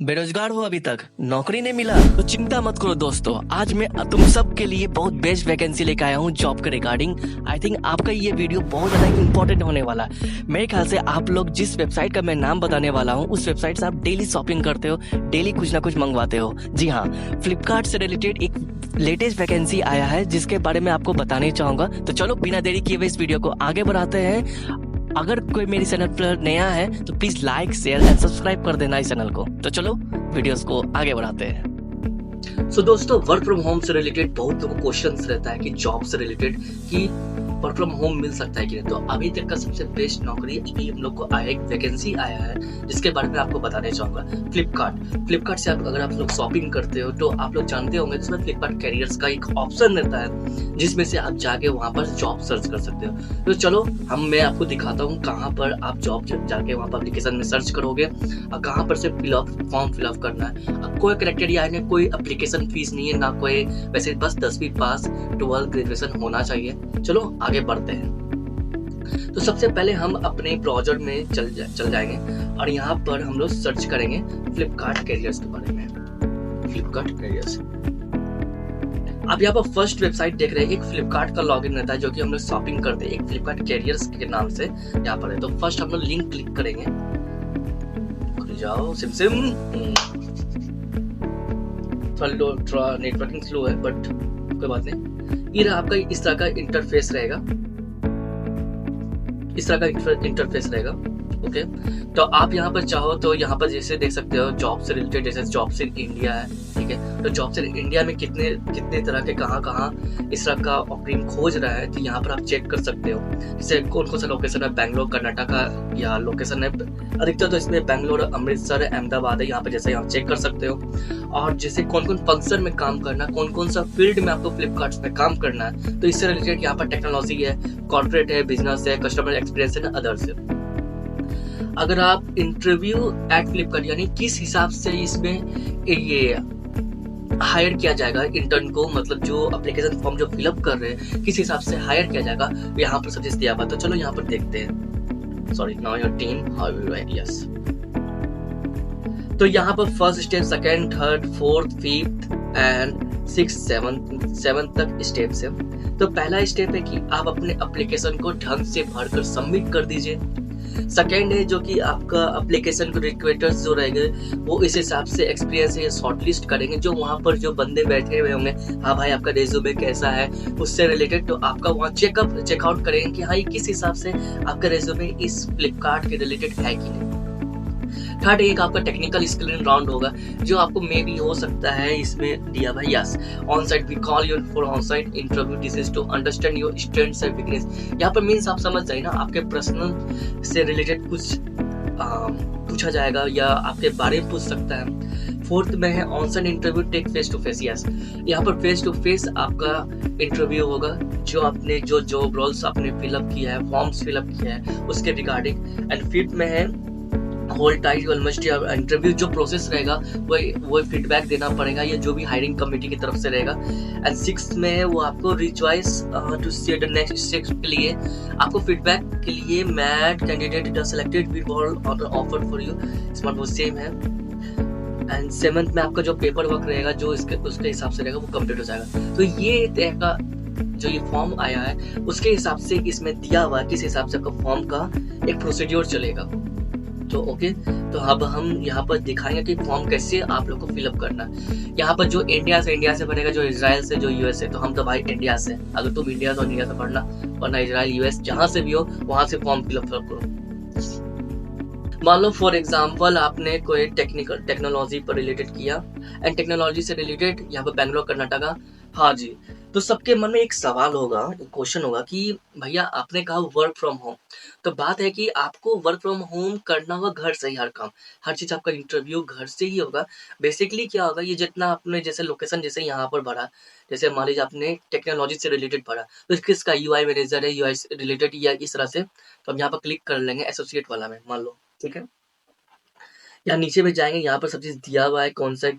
बेरोजगार हो अभी तक नौकरी नहीं मिला तो चिंता मत करो दोस्तों। आज मैं तुम सब के लिए बहुत बेस्ट वैकेंसी लेकर आया हूँ जॉब के रिगार्डिंग। आई थिंक आपका ये वीडियो बहुत ज़्यादा इंपॉर्टेंट होने वाला है। मेरे ख्याल से आप लोग जिस वेबसाइट का मैं नाम बताने वाला हूँ उस वेबसाइट से आप डेली शॉपिंग करते हो, डेली कुछ ना कुछ मंगवाते हो। जी हाँ, फ्लिपकार्ट से रिलेटेड एक लेटेस्ट वैकेंसी आया है जिसके बारे में आपको बताने चाहूँगा। तो चलो बिना देरी किए हुए इस वीडियो को आगे बढ़ाते हैं। अगर कोई मेरी चैनल पर नया है तो please like share and subscribe कर देना इस चैनल को। तो चलो वीडियोस को आगे बढ़ाते हैं। दोस्तों, वर्क फ्रॉम होम से रिलेटेड बहुत लोगों को क्वेश्चंस रहता है कि जॉब से रिलेटेड कि वर्क फ्रॉम होम मिल सकता है कि नहीं। तो अभी तक का सबसे बेस्ट नौकरी अभी हम लोग को आया, एक वैकेंसी आया है जिसके बारे में आपको बताने चाहूंगा। फ्लिपकार्ट से अगर आप लोग शॉपिंग करते हो तो आप लोग जानते होंगे इसमें फ्लिपकार्ट कैरियर्स का एक ऑप्शन रहता है जिसमें से आप जाके वहां पर जॉब सर्च कर सकते हो। तो चलो मैं आपको दिखाता हूँ कहाँ पर आप जॉब जाके वहाँ पर एप्लीकेशन में सर्च करोगे और कहाँ पर से फॉर्म फिलअप करना है। कोई क्राइटेरिया है, कोई एप्लीकेशन फीस नहीं है ना कोई, वैसे बस 10वीं पास 12 ग्रेजुएशन होना चाहिए। चलो आगे बढ़ते हैं। तो सबसे पहले हम अपने ब्राउजर में चल जाएंगे और यहाँ पर हम लोग सर्च करेंगे फ्लिपकार्ट कैरियर्स के बारे में। फ्लिपकार्ट कैरियर्स, आप यहाँ पर फर्स्ट वेबसाइट देख रहे हैं। एक फ्लिपकार्ट का लॉगिन रहता है जो कि हम लोग शॉपिंग करते हैं, एक फ्लिपकार्ट कैरियर्स के नाम से यहाँ पर है। तो फर्स्ट हम लोग लिंक क्लिक करेंगे, खुल जाओ सिम। थोड़ा नेटवर्किंग स्लो है बट कोई बात नहीं। ये आपका इस तरह का इंटरफेस रहेगा, ओके। तो आप यहाँ पर चाहो तो यहाँ पर जैसे देख सकते हो जॉब से रिलेटेड, जैसे जॉब से इंडिया है, ठीक है। तो जॉब से इंडिया में कितने तरह के कहाँ इस तरह का ओपनिंग खोज रहा है, तो यहाँ पर आप चेक कर सकते हो। जैसे कौन सा लोकेशन है, बैंगलोर कर्नाटका या लोकेशन है अधिकतर, तो इसमें बैंगलोर, अमृतसर, अहमदाबाद है। यहाँ पर जैसे आप चेक कर सकते हो। और जैसे कौन फंक्शन में काम करना, कौन सा फील्ड में आपको फ्लिपकार्ट में काम करना है, तो इससे रिलेटेड यहाँ पर टेक्नोलॉजी है, कॉर्पोरेट है, बिजनेस है, कस्टमर एक्सपीरियंस है, अदर्स है। अगर आप इंटरव्यू एट फ्लिपकार्ट यानी किस हिसाब से इसमें ये हायर किया जाएगा इंटर्न को, मतलब जो एप्लीकेशन फॉर्म जो फिलअप कर रहे हैं किस हिसाब से हायर किया जाएगा, यहाँ पर सब चीज दिया हुआ। तो चलो यहाँ पर देखते हैं। Sorry, now your team how you right, yes. तो यहाँ पर first step, second, third, fourth, fifth and six, seven तक स्टेप्स है। तो पहला स्टेप है कि आप अपने एप्लीकेशन को ढंग से भरकर सबमिट कर दीजिए। सेकेंड है जो कि आपका एप्लीकेशन को रिक्रूटर्स जो रहेंगे वो इस हिसाब से एक्सपीरियंस है शॉर्टलिस्ट करेंगे। जो वहाँ पर जो बंदे बैठे हुए होंगे, हाँ भाई आपका रेज्यूमे कैसा है उससे रिलेटेड, तो आपका वहाँ चेकआउट करेंगे कि हाँ किस हिसाब से आपका रेज्यूमे इस फ्लिपकार्ट के रिलेटेड है कि नहीं। थर्ड एक आपका टेक्निकल स्क्रीनिंग राउंड होगा जो आपको मे भी हो सकता है इसमें दिया भाई, yes. On site, we call you for on site interview, this is to understand your strengths and weakness. यहाँ पर मीन्स आप समझ जाए ना, आपके पर्सनल से रिलेटेड कुछ पूछा जाएगा या आपके बारे में पूछ सकता है। फोर्थ में है on site interview tech face to face, yes. यहाँ पर फेस टू फेस आपका इंटरव्यू होगा जो आपने जो जॉब रोल्स आपने फिलअप किया है, फॉर्म्स फिलअप किया है उसके रिगार्डिंग। एंड फिफ्थ में है होल्ड टाइट ऑलमोस्ट इंटरव्यू जो प्रोसेस रहेगा वो फीडबैक देना पड़ेगा, ये जो भी हायरिंग कमेटी की तरफ से रहेगा। एंड सिक्स्थ में है वो आपको rejoice to see the next step के लिए आपको फीडबैक के लिए met candidate selected will offer for you, इसमें वो सेम है। एंड सेवंथ में आपका जो पेपर वर्क रहेगा जो उसके हिसाब से रहेगा वो कंप्लीट हो जाएगा। तो ये तरह का जो ये फॉर्म आया है उसके हिसाब से इसमें दिया हुआ है किस हिसाब से आपका फॉर्म का एक प्रोसीड्योर चलेगा। तो ओके, तो अब हम यहाँ पर दिखाएंगे कि फॉर्म कैसे आप लोग को फिलअप करना है। यहाँ पर जो इंडिया से भरेगा, जो इजराइल से, जो यूएस से, तो हम तो भाई इंडिया से, अगर तुम इंडिया तो इंडिया से भरना, वरना इजराइल, यूएस जहाँ से भी हो वहां से फॉर्म फिलअप करो। मान लो फॉर एग्जाम्पल आपने कोई टेक्नोलॉजी पर रिलेटेड किया एंड टेक्नोलॉजी से रिलेटेड यहाँ पर बैंगलोर कर्नाटका, हाँ जी। तो सबके मन में एक सवाल होगा, एक क्वेश्चन होगा कि भैया आपने कहा वर्क फ्रॉम होम, तो बात है कि आपको वर्क फ्रॉम होम करना होगा घर से ही, हर काम हर चीज आपका इंटरव्यू घर से ही होगा। बेसिकली क्या होगा, ये जितना आपने जैसे लोकेशन जैसे यहाँ पर भरा, जैसे मान लीजिए आपने टेक्नोलॉजी से रिलेटेड भरा तो किसका यूआई मैनेजर है, यूआई रिलेटेड या इस तरह से, तो हम यहाँ पर क्लिक कर लेंगे एसोसिएट वाला में, मान लो, ठीक है। यहाँ नीचे में जाएंगे, यहाँ पर सब चीज दिया हुआ है कौन सा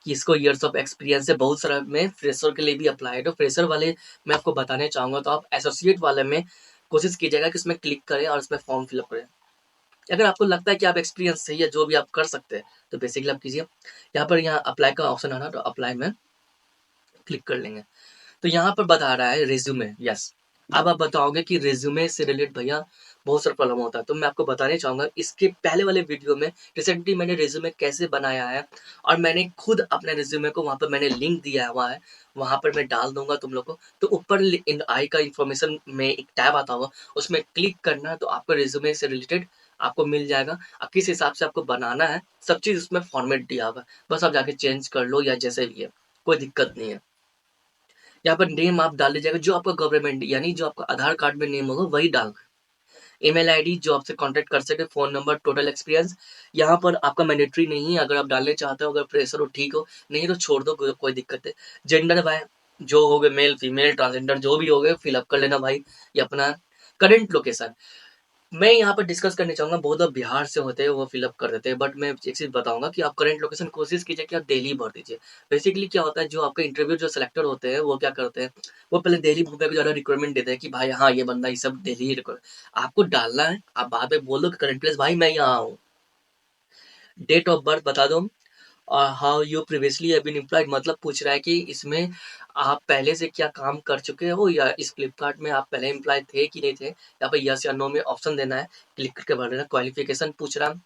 कि इसको ईयर्स ऑफ एक्सपीरियंस है, बहुत सारा में फ्रेशर के लिए भी अप्लाई है। तो फ्रेशर वाले मैं आपको बताने चाहूंगा, तो आप एसोसिएट वाले में कोशिश कीजिएगा कि इसमें क्लिक करें और इसमें फॉर्म फिलअप करें। अगर आपको लगता है कि आप एक्सपीरियंस सही है, जो भी आप कर सकते हैं, तो बेसिकली आप कीजिए। यहाँ पर यहाँ अप्लाई का ऑप्शन आ रहा है, तो अप्लाई में क्लिक कर लेंगे। तो यहाँ पर बता रहा है रिज्यूमे, यस। अब आप बताओगे कि रिज्यूमे से रिलेटेड भैया बहुत सारा प्रॉब्लम होता है, तो मैं आपको बताना चाहूँगा इसके पहले वाले वीडियो में रिसेंटली मैंने रिज्यूमे कैसे बनाया है, और मैंने खुद अपने रिज्यूमे को वहाँ पर मैंने लिंक दिया हुआ है, वहाँ पर मैं डाल दूंगा तुम लोग को। तो ऊपर इन आई का इन्फॉर्मेशन में एक टैब आता होगा, उसमें क्लिक करना, तो आपको रिज्यूमे से रिलेटेड आपको मिल जाएगा। किस हिसाब से आपको बनाना है, सब चीज़ उसमें फॉर्मेट दिया हुआ है, बस आप जाके चेंज कर लो या जैसे भी है, कोई दिक्कत नहीं है। यहाँ पर नेम आप डाल दीजिएगा जो आपका गवर्नमेंट यानी जो आपका आधार कार्ड में नेम होगा वही डाल। ईमेल आईडी जो आपसे कांटेक्ट कर सके, फोन नंबर, टोटल एक्सपीरियंस यहाँ पर आपका मैंडेटरी नहीं है, अगर आप डालने चाहते हो, अगर प्रेशर हो ठीक हो, नहीं तो छोड़ दो, कोई दिक्कत है। जेंडर भाई जो हो गए, मेल फीमेल ट्रांसजेंडर जो भी हो गए फिलअप कर लेना भाई। ये अपना करंट लोकेशन मैं यहाँ पर डिस्कस करना चाहूँगा। बहुत लोग बिहार से होते हैं वो फिलअप कर देते हैं, बट मैं एक चीज़ बताऊँगा कि आप करंट लोकेशन कोशिश कीजिए कि आप दिल्ली भर दीजिए। बेसिकली क्या होता है, जो आपका इंटरव्यू जो सिलेक्टर होते हैं वो क्या करते हैं, वो पहले दिल्ली भर को ज़्यादा रिक्वायरमेंट देते हैं कि भाई हाँ ये बंदा ये सब दिल्ली ही रिक्वायर। आपको डालना है, आप बाद में बोलो कि करंट प्लेस भाई मैं यहाँ हूँ, डेट ऑफ बर्थ बता दो, और how you previously have been employed, मतलब पूछ रहा है कि इसमें आप पहले से क्या काम कर चुके हो, या इस फ्लिपकार्ट में आप पहले एम्प्लॉय थे कि नहीं थे। यहाँ पे यस या नो में ऑप्शन देना है, क्लिक करके भर देना। क्वालिफिकेशन पूछ रहा है,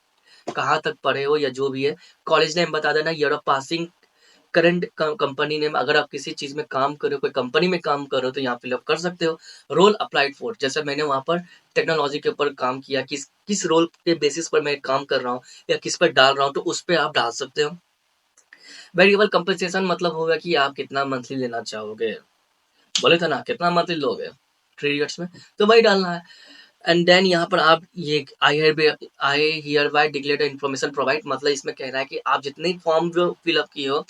कहाँ तक पढ़े हो या जो भी है। कॉलेज नेम बता देना, year of passing, current company name, अगर आप किसी चीज में काम कर रहे हो, कोई कंपनी में काम कर रहे हो तो यहाँ फिलअप कर सकते हो। रोल अप्लाइड फॉर, जैसे मैंने वहाँ पर टेक्नोलॉजी के ऊपर काम किया, किस किस रोल के बेसिस पर मैं काम कर रहा हूँ या किस पर डाल रहा हूँ, तो उस पर आप डाल सकते हो। वेरिएबल कंपनसेशन मतलब होगा कि आप कितना मंथली लेना चाहोगे, बोले थे ना कितना मंथली लोगे 3 इयर्स में, तो वही डालना है। एंड देन यहाँ पर आप ये I hear bye declare information provide, मतलब इसमें कह रहा है कि आप जितने फॉर्म जो फिलअप किए हो,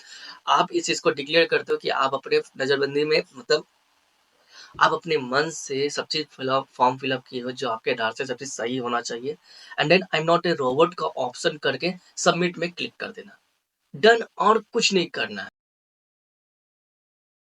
आप इस चीज को डिक्लेयर करते हो कि आप अपने नजरबंदी में, मतलब आप अपने मन से सब चीज फिलअप फॉर्म फिलअप किए हो जो आपके आधार से सब चीज सही होना चाहिए। And then I am not a robot का ऑप्शन करके सबमिट में क्लिक कर देना। डन, और कुछ नहीं करना है।